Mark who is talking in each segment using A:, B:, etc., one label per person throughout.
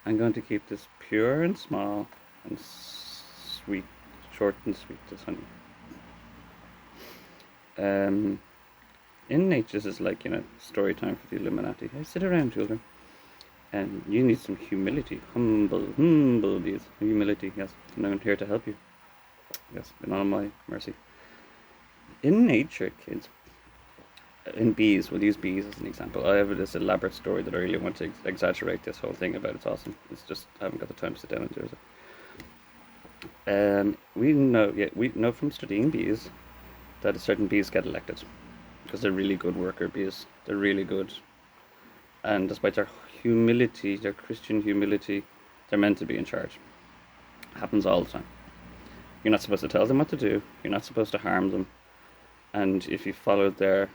A: I'm going to keep this pure and small and sweet, short and sweet as honey. In nature, this is like, story time for the Illuminati. Hey, sit around, children. And you need some humility. Humble bees. Humility, yes. And I'm here to help you. Yes, in all my mercy. In nature, kids, in bees, we'll use bees as an example. I have this elaborate story that I really want to exaggerate this whole thing about. It's awesome. It's just, I haven't got the time to sit down and do it. We know from studying bees that certain bees get elected because they're really good worker bees. They're really good, and despite their humility, their Christian humility, they're meant to be in charge. It happens all the time. You're not supposed to tell them what to do. You're not supposed to harm them, and if you follow their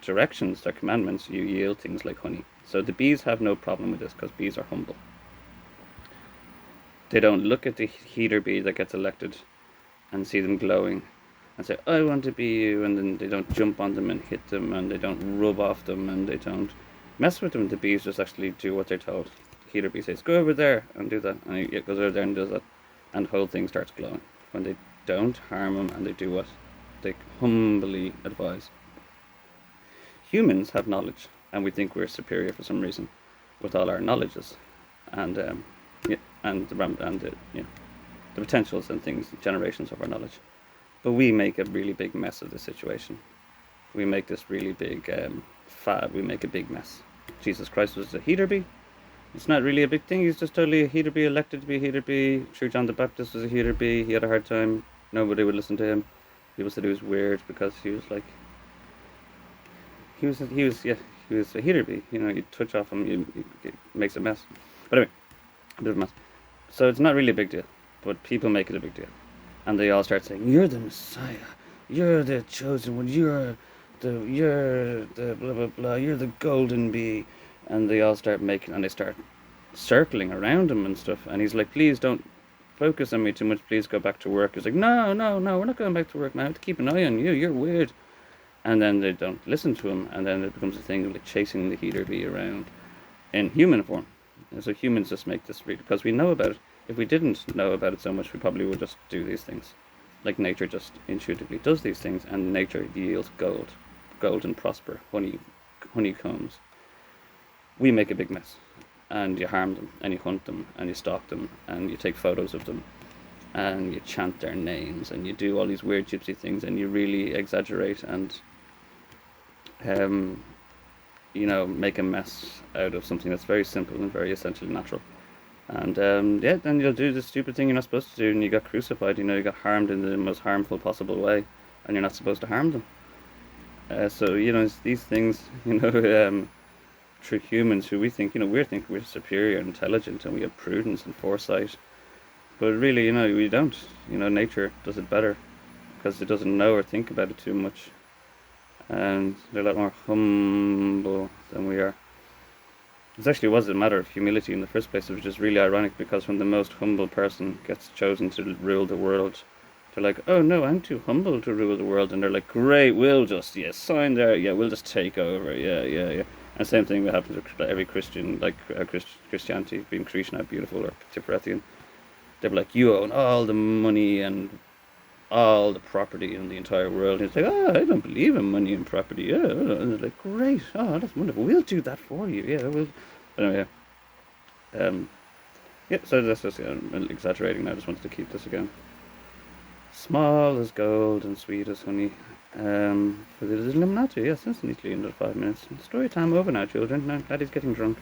A: directions, their commandments, you yield things like honey. So the bees have no problem with this because bees are humble. They don't look at the heater bee that gets elected and see them glowing and say, I want to be you, and then they don't jump on them and hit them, and they don't rub off them, and they don't mess with them. The bees just actually do what they're told. The heater bee says, go over there and do that, and he goes over there and does that, and the whole thing starts glowing. When they don't harm them and they do what they humbly advise. Humans have knowledge, and we think we're superior for some reason with all our knowledges, and the potentials and things, generations of our knowledge. But we make a really big mess of the situation. We make this really big fad. We make a big mess. Jesus Christ was a heater bee. It's not really a big thing. He's just totally a heater bee, elected to be a heater bee. Sure, John the Baptist was a heater bee. He had a hard time. Nobody would listen to him. People said he was weird because he was like, he was a heater bee. You touch off him, it makes a mess. But anyway, a bit of a mess. So it's not really a big deal, but people make it a big deal. And they all start saying, you're the Messiah, you're the chosen one, you're the blah blah blah, you're the golden bee. And they all start they start circling around him and stuff. And he's like, please don't focus on me too much, please go back to work. He's like, no, we're not going back to work now, I have to keep an eye on you, you're weird. And then they don't listen to him, and then it becomes a thing of like chasing the heater bee around in human form. And so humans just make this real, because we know about it. If we didn't know about it so much, we probably would just do these things. Like nature just intuitively does these things, and nature yields gold and prosper, honeycombs. We make a big mess, and you harm them, and you hunt them, and you stalk them, and you take photos of them, and you chant their names, and you do all these weird gypsy things, and you really exaggerate and make a mess out of something that's very simple and very essentially natural. And then you'll do the stupid thing you're not supposed to do, and you got crucified. You got harmed in the most harmful possible way, and you're not supposed to harm them. So it's these things, through humans who we think, we're superior, and intelligent, and we have prudence and foresight, but really, we don't. Nature does it better because it doesn't know or think about it too much, and they're a lot more humble than we are. It actually was a matter of humility in the first place, which is really ironic, because when the most humble person gets chosen to rule the world, they're like, oh no, I'm too humble to rule the world. And they're like, great, we'll just, sign there, we'll just take over, And same thing that happens with every Christian, like Christianity, being Krishna, beautiful, or Tibetan. They're like, you own all the money and all the property in the entire world. And it's like, I don't believe in money and property. Yeah, and they're like, great, that's wonderful. We'll do that for you. Yeah, we'll. But anyway, So that's just I'm exaggerating now. I just wanted to keep this again. Small as gold and sweet as honey. For the Illuminati. Yes, that's neatly into 5 minutes. Story time over now, children. Now, Daddy's getting drunk.